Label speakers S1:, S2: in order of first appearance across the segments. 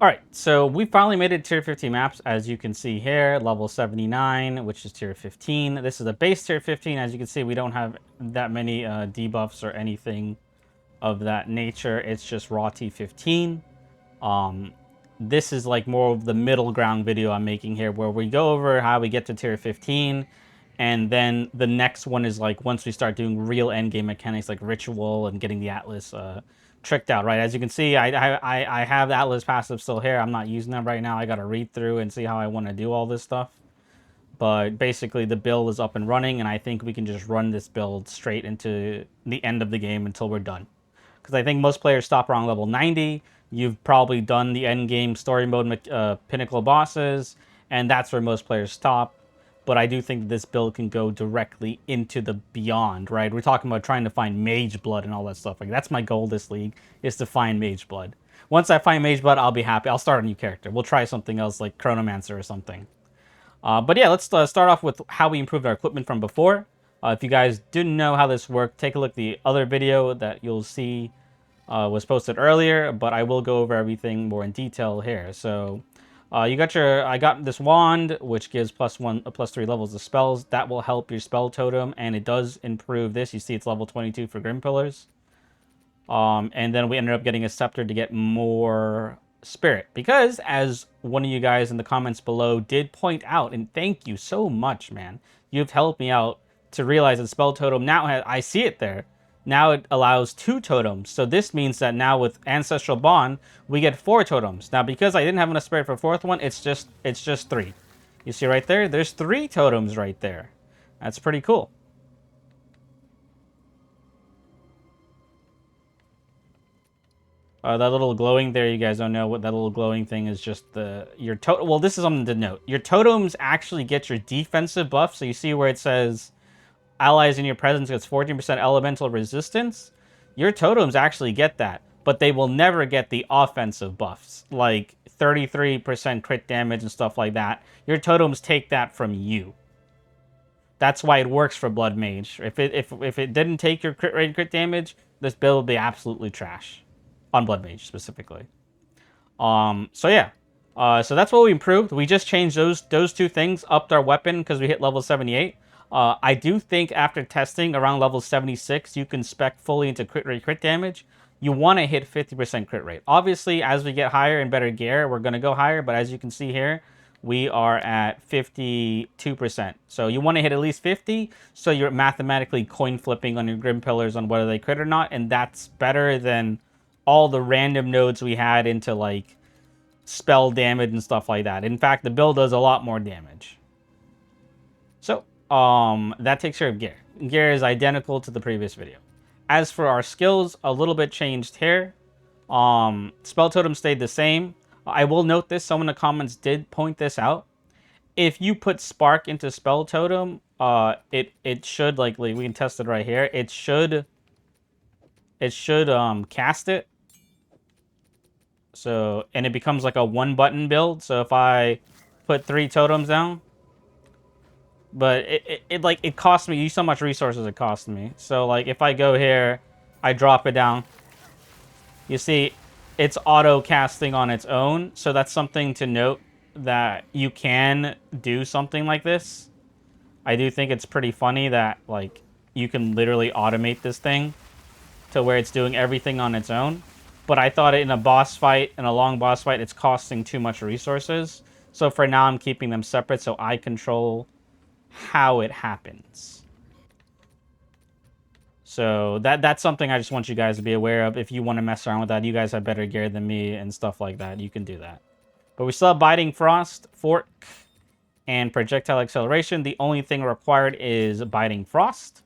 S1: Alright, so we finally made it to tier 50 maps, as you can see here, level 79, which is tier 15. This is a base tier 15. As you can see, we don't have that many debuffs or anything of that nature. It's just raw T15. Um, this is like more of the middle ground video I'm making here, where we go over how we get to tier 15, and then the next one is like once we start doing real endgame mechanics like ritual and getting the Atlas tricked out, right? As you can see, I have the Atlas passive still here. I'm not using them right now. I got to read through and see how I want to do all this stuff. But basically, the build is up and running, and I think we can just run this build straight into the end of the game until we're done. Because I think most players stop around level 90. You've probably done the end game story mode pinnacle bosses, and that's where most players stop. But I do think this build can go directly into the beyond, right? We're talking about trying to find Mage Blood and all that stuff. Like, that's my goal this league, is to find Mage Blood. Once I find Mage Blood, I'll be happy. I'll start a new character. We'll try something else like Chronomancer or something. But yeah, let's start off with how we improved our equipment from before. If you guys didn't know how this worked, take a look at the other video that you'll see was posted earlier, but I will go over everything more in detail here. So I got this wand, which gives +3 levels of spells. That will help your spell totem, and it does improve this. You see it's level 22 for Grim Pillars. And then we ended up getting a scepter to get more spirit, because as one of you guys in the comments below did point out, and thank you so much, man, you've helped me out to realize that spell totem now has, I see it there, now it allows 2 totems. So this means that now with ancestral bond we get 4 totems. Now because I didn't have enough spirit for 4th one, it's just 3. You see right there, there's 3 totems right there. That's pretty cool. That little glowing there, you guys don't know what that little glowing thing is. Just your totem. Well, this is something to note. Your totems actually get your defensive buff. So you see where it says allies in your presence gets 14% elemental resistance. Your totems actually get that, but they will never get the offensive buffs, like 33% crit damage and stuff like that. Your totems take that from you. That's why it works for Blood Mage. If it didn't take your crit rate and crit damage, this build would be absolutely trash. On Blood Mage specifically. So yeah. So that's what we improved. We just changed those 2 things, upped our weapon because we hit level 78. I do think after testing around level 76, you can spec fully into crit rate, crit damage. You want to hit 50% crit rate. Obviously, as we get higher and better gear, we're going to go higher. But as you can see here, we are at 52%. So you want to hit at least 50, so you're mathematically coin flipping on your Grim Pillars on whether they crit or not. And that's better than all the random nodes we had into like spell damage and stuff like that. In fact, the build does a lot more damage. So that takes care of gear. Gear is identical to the previous video. As for our skills, a little bit changed here. Spell totem stayed the same. I will note this, some in the comments did point this out. If you put spark into spell totem, it should, like we can test it right here, it should cast it. So, and it becomes like a 1-button build. So if I put 3 totems down, but it cost me, you see how much resources it cost me. So like if I go here, I drop it down, you see it's auto casting on its own. So that's something to note, that you can do something like this. I do think it's pretty funny that like you can literally automate this thing to where it's doing everything on its own. But I thought in a boss fight, in a long boss fight, it's costing too much resources. So for now, I'm keeping them separate so I control how it happens. So that's something I just want you guys to be aware of. If you want to mess around with that, you guys have better gear than me and stuff like that. You can do that. But we still have Biting Frost, Fork, and Projectile Acceleration. The only thing required is Biting Frost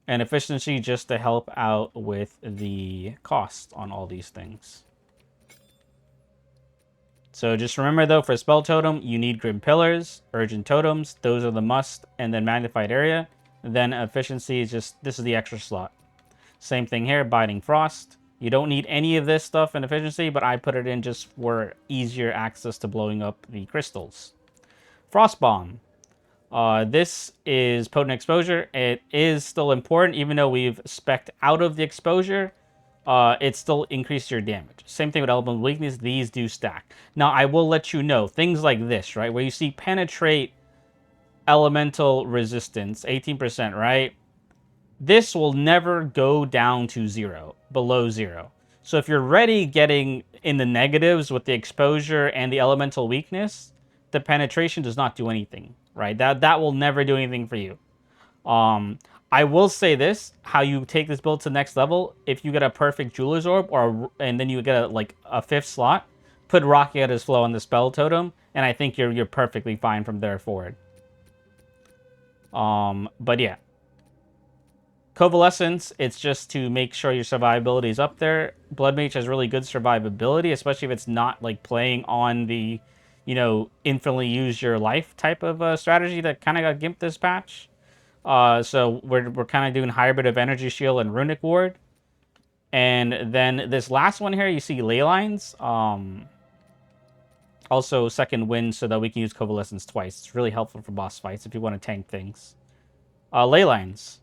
S1: and efficiency, just to help out with the cost on all these things. So just remember though, for Spell Totem, you need Grim Pillars, Urgent Totems, those are the must, and then Magnified Area. Then efficiency is just, this is the extra slot. Same thing here, Biting Frost. You don't need any of this stuff in efficiency, but I put it in just for easier access to blowing up the crystals. Frost Bomb. This is potent exposure. It is still important, even though we've spec'd out of the exposure. it still increases your damage. Same thing with elemental weakness. These do stack. Now, I will let you know, things like this, right? Where you see penetrate elemental resistance, 18%, right? This will never go down to 0, below 0. So if you're already getting in the negatives with the exposure and the elemental weakness, the penetration does not do anything, right? That will never do anything for you. Um, I will say this: how you take this build to the next level. If you get a perfect Jeweler's Orb, and then you get a fifth slot, put Rocky at his flow on the spell totem, and I think you're perfectly fine from there forward. But yeah, Covalescence, it's just to make sure your survivability is up there. Blood Mage has really good survivability, especially if it's not like playing on the, infinitely use your life type of strategy that kind of got gimped this patch. So we're kind of doing hybrid of Energy Shield and Runic Ward. And then this last one here, you see Ley Lines. Also second wind so that we can use Covalescence twice. It's really helpful for boss fights if you want to tank things. Ley Lines.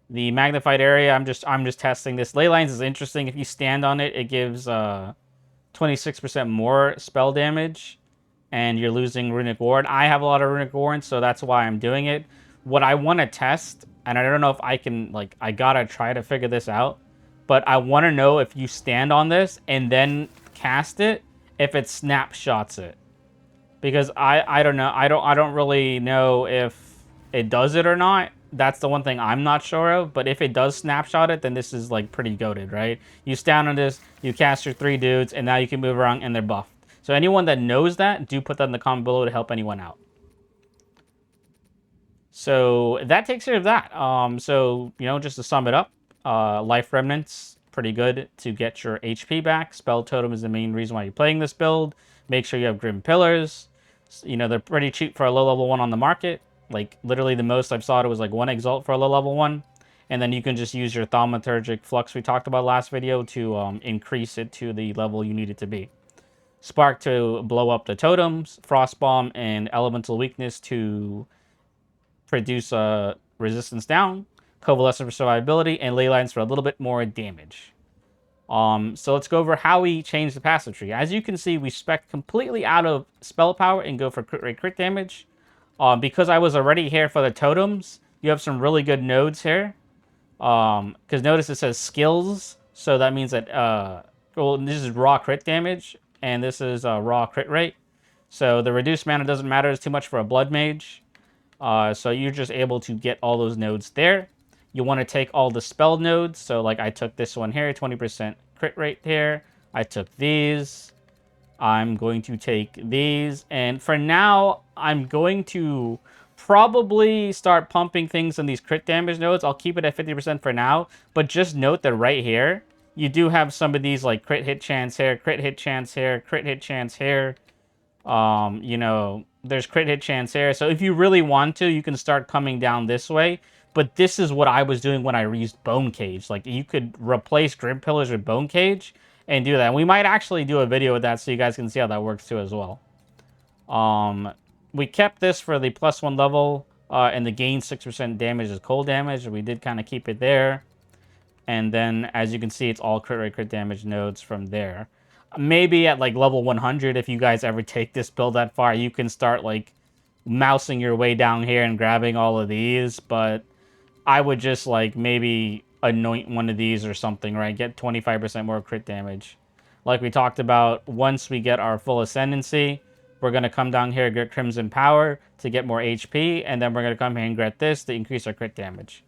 S1: The magnified area, I'm just testing this. Ley Lines is interesting. If you stand on it, it gives 26% more spell damage, and you're losing Runic Ward. I have a lot of Runic Ward, so that's why I'm doing it. What I want to test, and I don't know if I can, I gotta try to figure this out, but I want to know if you stand on this and then cast it, if it snapshots it. Because I don't know. I don't really know if it does it or not. That's the one thing I'm not sure of. But if it does snapshot it, then this is like pretty goated, right? You stand on this, you cast your 3 dudes, and now you can move around and they're buffed. So anyone that knows that, do put that in the comment below to help anyone out. So that takes care of that. So just to sum it up, Life Remnants, pretty good to get your HP back. Spell Totem is the main reason why you're playing this build. Make sure you have Grim Pillars. They're pretty cheap for a low level 1 on the market. Like, literally the most I've saw it was like 1 Exalt for a low level 1. And then you can just use your Thaumaturgic Flux we talked about last video to increase it to the level you need it to be. Spark to blow up the totems. Frostbomb and Elemental Weakness to produce resistance down. Covalescent for survivability. And Ley Lines for a little bit more damage. So let's go over how we change the passive tree. As you can see, we spec completely out of spell power and go for crit rate, crit damage. Because I was already here for the totems, you have some really good nodes here. Because notice it says skills, so that means that this is raw crit damage, and this is raw crit rate. So the reduced mana doesn't matter as too much for a blood mage. So you're just able to get all those nodes there. You want to take all the spell nodes. So like I took this one here, 20% crit rate here. I took these. I'm going to take these. And for now, I'm going to probably start pumping things in these crit damage nodes. I'll keep it at 50% for now. But just note that right here, you do have some of these like crit hit chance here, crit hit chance here, crit hit chance here. There's crit hit chance here. So if you really want to, you can start coming down this way. But this is what I was doing when I used Bone Cage. Like, you could replace Grim Pillars with Bone Cage and do that. And we might actually do a video with that so you guys can see how that works too as well. We kept this for the +1 level, and the gain 6% damage is cold damage. We did kind of keep it there. And then, as you can see, it's all crit rate, crit damage nodes from there. Maybe at like level 100, if you guys ever take this build that far, you can start like mousing your way down here and grabbing all of these. But I would just like maybe anoint one of these or something, right? Get 25% more crit damage. Like we talked about, once we get our full ascendancy, we're going to come down here and get Crimson Power to get more HP. And then we're going to come here and get this to increase our crit damage.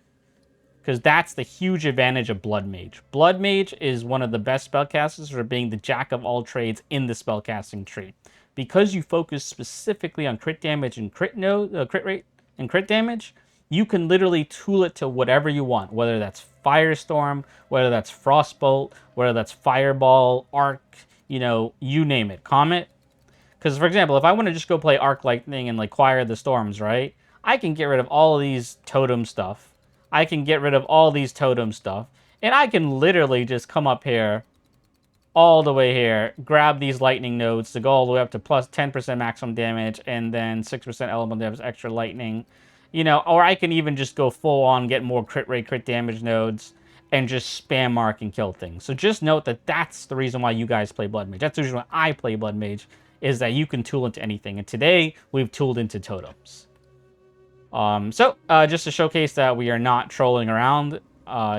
S1: Because that's the huge advantage of Blood Mage. Blood Mage is one of the best spellcasters for being the jack of all trades in the spellcasting tree. Because you focus specifically on crit damage and crit rate and crit damage, you can literally tool it to whatever you want. Whether that's Firestorm, whether that's Frostbolt, whether that's Fireball, Arc, you name it. Comet. Because, for example, if I want to just go play Arc Lightning and like Choir of the Storms, right? I can get rid of all of these totem stuff. I can get rid of all these totem stuff. And I can literally just come up here, all the way here, grab these lightning nodes to go all the way up to plus 10% maximum damage, and then 6% elemental damage, extra lightning. Or I can even just go full on, get more crit rate, crit damage nodes. and just spam mark and kill things. So just note that that's the reason why you guys play Blood Mage. That's the reason why I play Blood Mage, is that you can tool into anything. And today, we've tooled into totems. Just to showcase that we are not trolling around,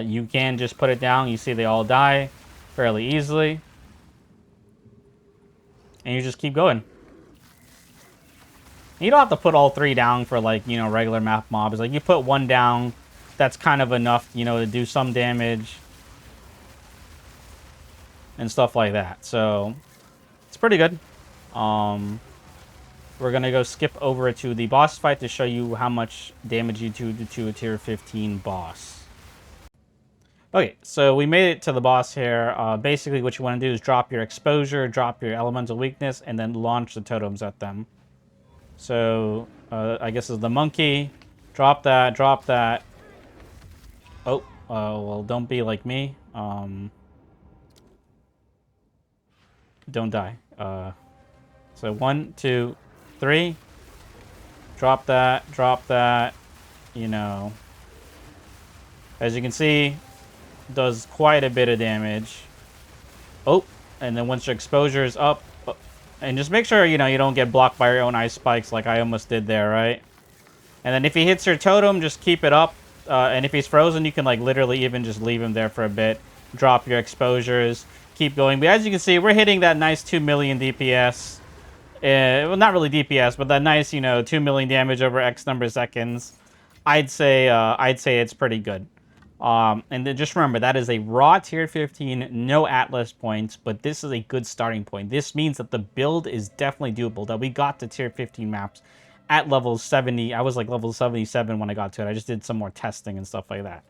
S1: you can just put it down. You see they all die fairly easily. And you just keep going. You don't have to put all 3 down for, like, you know, regular map mobs. Like, you put 1 down, that's kind of enough, you know, to do some damage. And stuff like that. So, it's pretty good. We're going to go skip over to the boss fight to show you how much damage you do to a tier 15 boss. Okay, so we made it to the boss here. Basically, what you want to do is drop your exposure, drop your elemental weakness, and then launch the totems at them. So, I guess it's the monkey. Drop that, drop that. Oh, well, don't be like me. Don't die. So 1, 2, 3. Drop that. You know. As you can see, does quite a bit of damage. Oh, and then once your exposure is up, and just make sure, you know, you don't get blocked by your own ice spikes like I almost did there, right? And then if he hits your totem, just keep it up. And if he's frozen, you can, like, literally even just leave him there for a bit. Drop your exposures. Keep going. But as you can see, we're hitting that nice 2 million DPS. Well, not really DPS, but that nice, you know, 2 million damage over X number of seconds. I'd say it's pretty good. And then just remember, that is a raw tier 15, no Atlas points, but this is a good starting point. This means that the build is definitely doable, that we got to tier 15 maps at level 70. I was like level 77 when I got to it. I just did some more testing and stuff like that.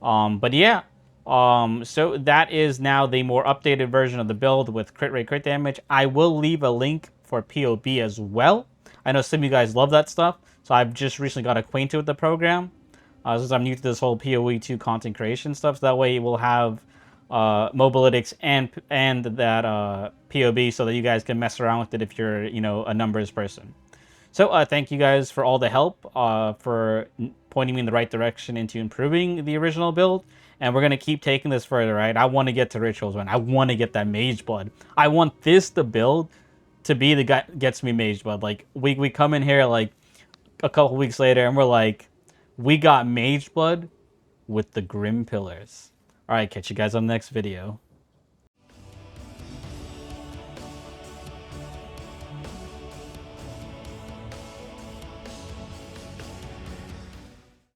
S1: But yeah, so that is now the more updated version of the build with crit rate, crit damage. I will leave a link for POB as well. I know some of you guys love that stuff, so I've just recently got acquainted with the program. Since I'm new to this whole PoE2 content creation stuff, so that way we'll have mobalytics and that POB, so that you guys can mess around with it if you're, you know, a numbers person. So thank you guys for all the help, for pointing me in the right direction into improving the original build. And we're going to keep taking this further, right? I want to get to Rituals, man. I want to get that Mage Blood. I want this to build to be the guy gets me Mage Blood. Like, we come in here, like, a couple weeks later, and we're like, we got Mage Blood with the Grim Pillars. Alright, catch you guys on the next video.